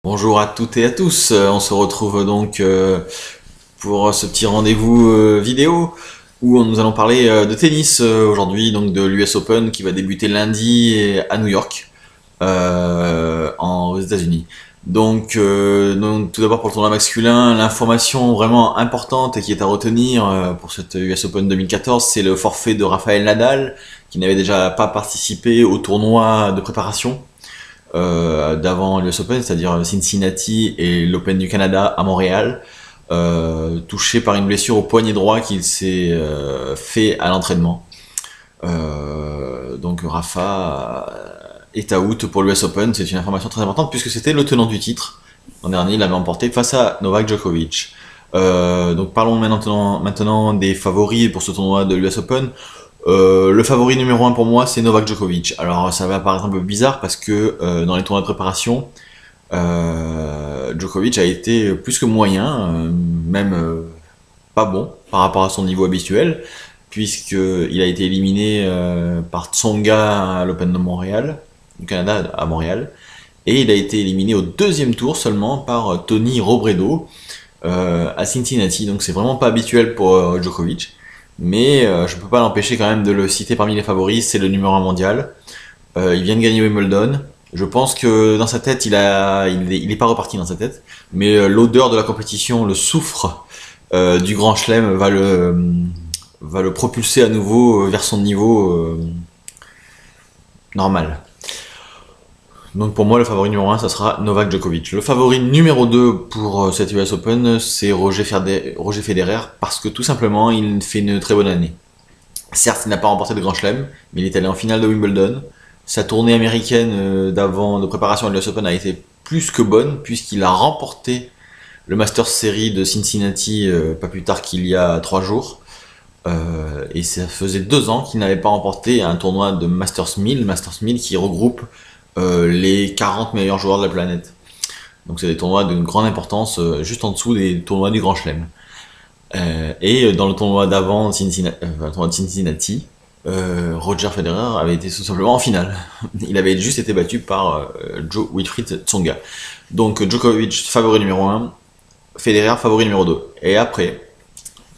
Bonjour à toutes et à tous, on se retrouve donc pour ce petit rendez-vous vidéo où nous allons parler de tennis aujourd'hui, donc de l'US Open qui va débuter lundi à New York, aux États-Unis. Donc, tout d'abord pour le tournoi masculin, l'information vraiment importante et qui est à retenir pour cette US Open 2014, c'est le forfait de Rafael Nadal qui n'avait déjà pas participé au tournoi de préparation d'avant l'US Open, c'est-à-dire Cincinnati et l'Open du Canada à Montréal, touché par une blessure au poignet droit qu'il s'est fait à l'entraînement. Donc Rafa est out pour l'US Open, c'est une information très importante puisque c'était le tenant du titre. L'an dernier, il l'avait emporté face à Novak Djokovic. Donc parlons maintenant des favoris pour ce tournoi de l'US Open. Le favori numéro un pour moi, c'est Novak Djokovic. Alors ça va paraître un peu bizarre parce que dans les tournois de préparation, Djokovic a été plus que moyen, même pas bon par rapport à son niveau habituel, puisqu'il a été éliminé par Tsonga à l'Open de Montréal, du Canada à Montréal, et il a été éliminé au deuxième tour seulement par Tony Robredo à Cincinnati. Donc c'est vraiment pas habituel pour Djokovic. Mais je peux pas l'empêcher quand même de le citer parmi les favoris, c'est le numéro un mondial. Il vient de gagner Wimbledon. Je pense que dans sa tête, il est pas reparti dans sa tête, mais l'odeur de la compétition, le soufre du Grand Chelem va le propulser à nouveau vers son niveau normal. Donc pour moi, le favori numéro un, ça sera Novak Djokovic. Le favori numéro 2 pour cette US Open, c'est Roger Federer, parce que tout simplement, il fait une très bonne année. Certes, il n'a pas remporté de Grand Chelem, mais il est allé en finale de Wimbledon. Sa tournée américaine de préparation à l'US Open a été plus que bonne, puisqu'il a remporté le Masters Series de Cincinnati pas plus tard qu'il y a 3 jours. Et ça faisait 2 ans qu'il n'avait pas remporté un tournoi de Masters 1000 qui regroupe les 40 meilleurs joueurs de la planète. Donc c'est des tournois d'une grande importance, juste en dessous des tournois du Grand Chelem. Et dans le tournoi d'avant, le tournoi de Cincinnati, Roger Federer avait été tout simplement en finale. Il avait juste été battu par Joe Wilfried Tsonga. Donc Djokovic favori numéro un, Federer favori numéro 2. Et après,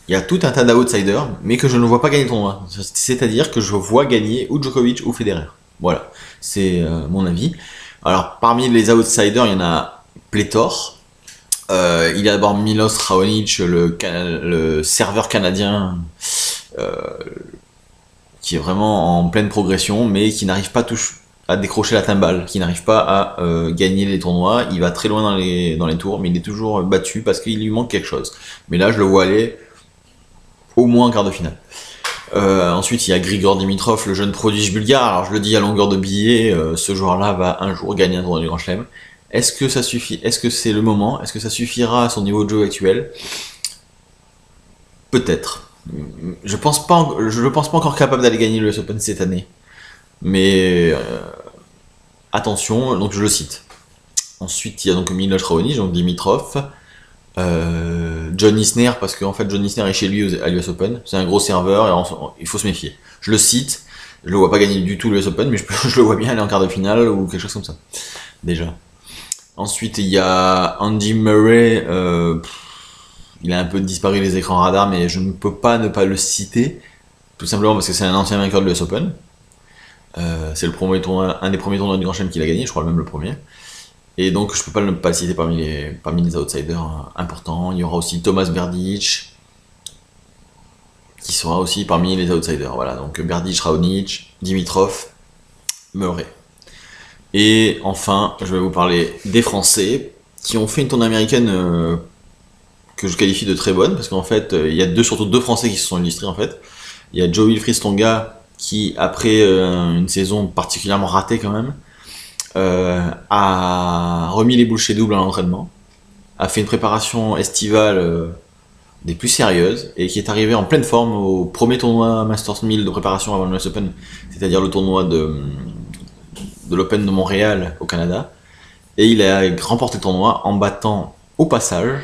il y a tout un tas d'outsiders, mais que je ne vois pas gagner le tournoi. C'est-à-dire que je vois gagner ou Djokovic ou Federer. Voilà, c'est mon avis. Alors parmi les outsiders, il y en a pléthore. Il y a d'abord Milos Raonic, le serveur canadien, euh, qui est vraiment en pleine progression, mais qui n'arrive pas à décrocher la timbale, qui n'arrive pas à gagner les tournois. Il va très loin dans les tours, mais il est toujours battu parce qu'il lui manque quelque chose. Mais là, je le vois aller au moins en quart de finale. Ensuite, il y a Grigor Dimitrov, le jeune prodige bulgare. Alors, je le dis à longueur de billets, ce joueur-là va un jour gagner un tournoi du Grand Chelem. Est-ce que ça suffit? Est-ce que c'est le moment? Est-ce que ça suffira à son niveau de jeu actuel? Peut-être. Je le pense pas encore capable d'aller gagner le US Open cette année. Mais attention, donc je le cite. Ensuite, il y a donc Milos Raonic, donc Dimitrov, John Isner, parce qu'en fait John Isner est chez lui à l'US Open. C'est un gros serveur et il faut se méfier. Je le cite. Je le vois pas gagner du tout l'US Open, mais je le vois bien aller en quart de finale ou quelque chose comme ça. Déjà. Ensuite, il y a Andy Murray. Il a un peu disparu des écrans radars, mais je ne peux pas ne pas le citer, tout simplement parce que c'est un ancien vainqueur de l'US Open. C'est un des premiers tournois du Grand Chelem qu'il a gagné, je crois même le premier. Et donc je peux pas ne pas le citer parmi les outsiders importants. Il y aura aussi Thomas Berdych, qui sera aussi parmi les outsiders. Voilà, donc Berdych, Raonic, Dimitrov, Murray. Et enfin, je vais vous parler des Français qui ont fait une tournée américaine que je qualifie de très bonne, parce qu'en fait, il y a surtout deux Français qui se sont illustrés en fait. Il y a Joe Wilfried Tsonga qui, après une saison particulièrement ratée quand même, a remis les bouchées doubles à l'entraînement, a fait une préparation estivale des plus sérieuses, et qui est arrivé en pleine forme au premier tournoi Masters 1000 de préparation avant le US Open, c'est-à-dire le tournoi de l'Open de Montréal au Canada, et il a remporté le tournoi en battant au passage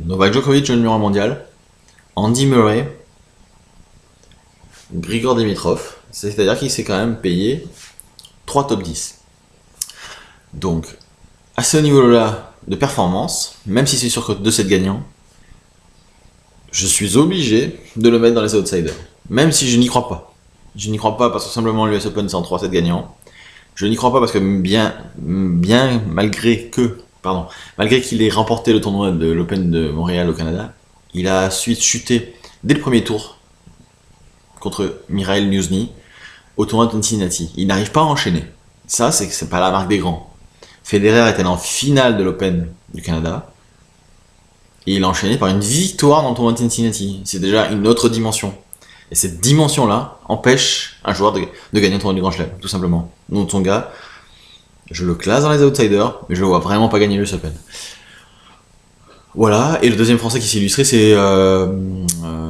Novak Djokovic, le numéro 1 mondial, Andy Murray, Grigor Dimitrov, c'est-à-dire qu'il s'est quand même payé 3 top 10. Donc, à ce niveau-là de performance, même si c'est sûr que 2 sets gagnants, je suis obligé de le mettre dans les outsiders. Même si je n'y crois pas. Je n'y crois pas parce que simplement l'US Open c'est en 3 sets gagnants. Je n'y crois pas parce que malgré qu'il ait remporté le tournoi de l'Open de Montréal au Canada, il a ensuite chuté dès le premier tour contre Mihail Nuzny au tournoi de Cincinnati. Il n'arrive pas à enchaîner. Ça, c'est pas la marque des grands. Federer était en finale de l'Open du Canada et il a enchaîné par une victoire dans le tournoi de Cincinnati. C'est déjà une autre dimension. Et cette dimension-là empêche un joueur de gagner un tournoi du Grand Chelem, tout simplement. Donc Tsonga, je le classe dans les outsiders, mais je le vois vraiment pas gagner l'US Open. Voilà, et le deuxième français qui s'est illustré, c'est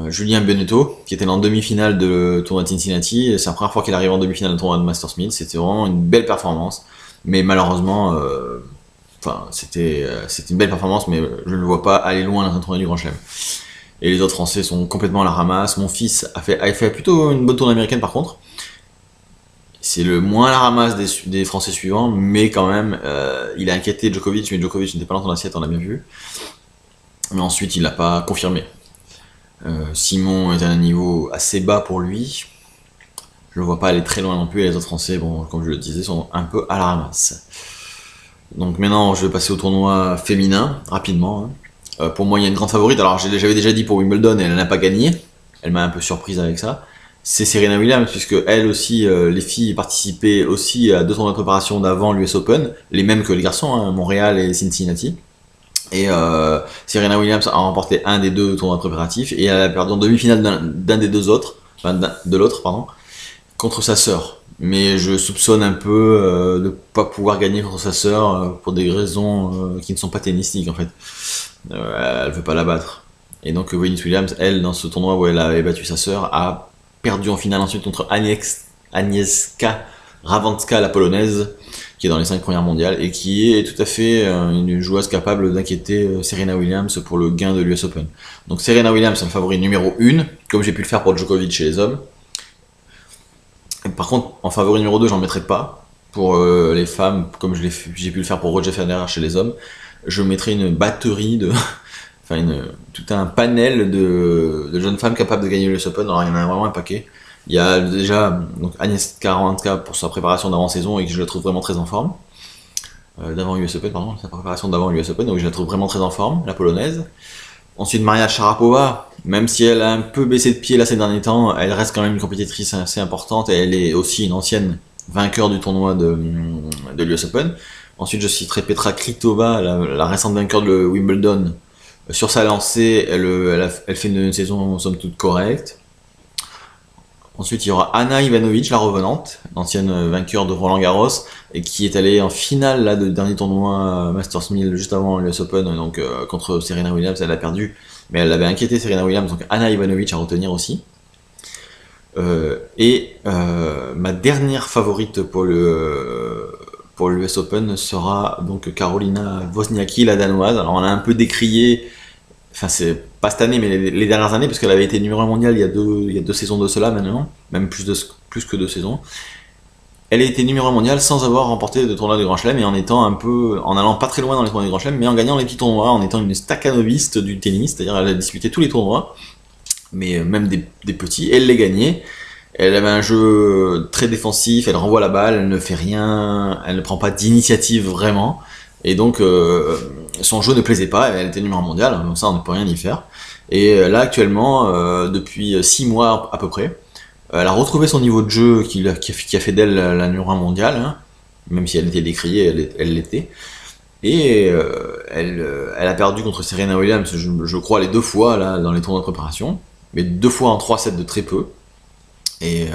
Julien Benneteau, qui était en demi-finale de tournoi de Cincinnati. C'est la première fois qu'il arrive en demi-finale de tournoi de Masters 1000. C'était vraiment une belle performance. Mais malheureusement, c'était une belle performance, mais je ne le vois pas aller loin dans un tournoi du Grand Chelem. Et les autres Français sont complètement à la ramasse. Mon fils a fait plutôt une bonne tournée américaine par contre. C'est le moins à la ramasse des Français suivants, mais quand même, il a inquiété Djokovic, mais Djokovic n'était pas dans l'assiette, on l'a bien vu. Mais ensuite, il l'a pas confirmé. Simon est à un niveau assez bas pour lui. Je le vois pas aller très loin non plus, et les autres Français, bon, comme je le disais, sont un peu à la ramasse. Donc maintenant, je vais passer au tournoi féminin, rapidement. Pour moi, il y a une grande favorite. Alors, j'avais déjà dit pour Wimbledon, et elle n'a pas gagné. Elle m'a un peu surprise avec ça. C'est Serena Williams, puisque elle aussi, les filles participaient aussi à 2 tournois de préparation d'avant l'US Open, les mêmes que les garçons, hein, Montréal et Cincinnati. Et Serena Williams a remporté un des 2 tournois préparatifs, et elle a perdu en demi-finale d'un des 2 autres, de l'autre, pardon, contre sa sœur. Mais je soupçonne un peu de pas pouvoir gagner contre sa sœur pour des raisons qui ne sont pas tennistiques en fait. Elle veut pas la battre. Et donc Venus Williams, elle, dans ce tournoi où elle avait battu sa sœur, a perdu en finale ensuite contre Agnieszka Radwańska, la polonaise, qui est dans les 5 premières mondiales et qui est tout à fait une joueuse capable d'inquiéter Serena Williams pour le gain de l'US Open. Donc Serena Williams est le favori numéro 1, comme j'ai pu le faire pour Djokovic chez les hommes. Par contre, en favori numéro 2, j'en mettrai pas. Pour les femmes, comme j'ai pu le faire pour Roger Federer chez les hommes, je mettrai une batterie de... tout un panel de jeunes femmes capables de gagner l'US Open. Alors il y en a vraiment un paquet. Il y a déjà donc Agnieszka Radwańska pour sa préparation d'avant-saison et que je la trouve vraiment très en forme. D'avant US Open, pardon, sa préparation d'avant US Open, donc je la trouve vraiment très en forme, la polonaise. Ensuite, Maria Sharapova, même si elle a un peu baissé de pied là ces derniers temps, elle reste quand même une compétitrice assez importante et elle est aussi une ancienne vainqueur du tournoi de l'US Open. Ensuite, je citerai Petra Kvitova, la récente vainqueur de Wimbledon. Sur sa lancée, elle fait une saison somme toute correcte. Ensuite, il y aura Ana Ivanovic, la revenante, l'ancienne vainqueur de Roland Garros, et qui est allée en finale là, de dernier tournoi Masters 1000 juste avant l'US Open, donc contre Serena Williams, elle a perdu, mais elle avait inquiété Serena Williams, donc Ana Ivanovic à retenir aussi. Ma dernière favorite pour l'US Open sera donc Carolina Wozniacki, la danoise. Alors on a un peu décrié, enfin c'est pas cette année, mais les dernières années, parce qu'elle avait été numéro 1 mondial il y a 2 saisons de cela maintenant, même plus que 2 saisons. Elle a été numéro 1 mondial sans avoir remporté de tournoi de Grand Chelem et en allant pas très loin dans les tournois de Grand Chelem, mais en gagnant les petits tournois, en étant une stakhanoviste du tennis, c'est-à-dire elle a disputé tous les tournois, mais même des petits, elle les gagnait. Elle avait un jeu très défensif, elle renvoie la balle, elle ne fait rien, elle ne prend pas d'initiative vraiment. Et donc, son jeu ne plaisait pas, elle était numéro 1 mondial, donc ça on ne peut rien y faire. Et là actuellement, depuis 6 mois à peu près, elle a retrouvé son niveau de jeu qui a fait d'elle la numéro 1 mondiale, hein, même si elle était décriée, elle l'était. Et elle a perdu contre Serena Williams, je crois, les 2 fois là, dans les tournois de préparation, mais 2 fois en 3 sets de très peu. Et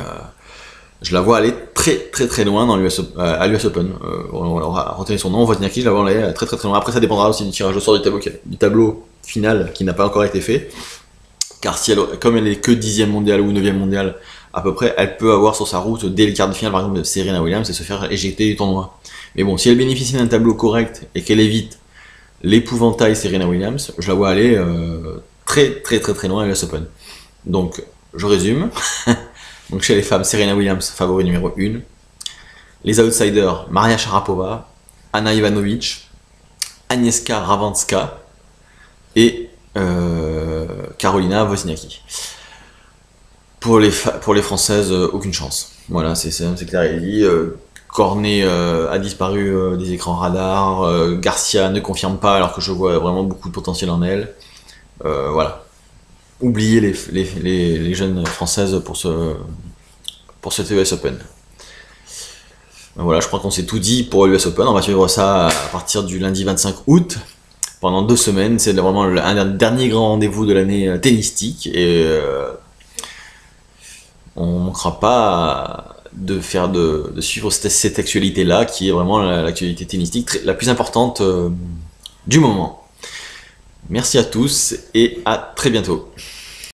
je la vois aller très loin dans à l'US Open. On aura retenu son nom, Wozniacki, je la vois aller très loin. Après, ça dépendra aussi du tirage au sort du tableau final qui n'a pas encore été fait. Car comme elle est que 10e mondiale ou 9e mondiale, à peu près, elle peut avoir sur sa route dès le quart de finale, par exemple, de Serena Williams et se faire éjecter du tournoi. Mais bon, si elle bénéficie d'un tableau correct et qu'elle évite l'épouvantail Serena Williams, je la vois aller très loin à l'US Open. Donc, je résume. Donc chez les femmes, Serena Williams, favori numéro 1. Les outsiders, Maria Sharapova, Ana Ivanovic, Agnieszka Radwanska et Karolina Wozniacki. Pour les Françaises, aucune chance. Voilà, c'est clair et dit. Cornet a disparu des écrans radars. Garcia ne confirme pas alors que je vois vraiment beaucoup de potentiel en elle. Voilà. Oubliez les jeunes françaises pour cet US Open. Voilà, je crois qu'on s'est tout dit pour l'US Open. On va suivre ça à partir du lundi 25 août. Pendant 2 semaines, c'est vraiment un dernier grand rendez-vous de l'année tennistique. Et on ne manquera pas de suivre cette actualité-là, qui est vraiment l'actualité tennistique la plus importante du moment. Merci à tous et à très bientôt.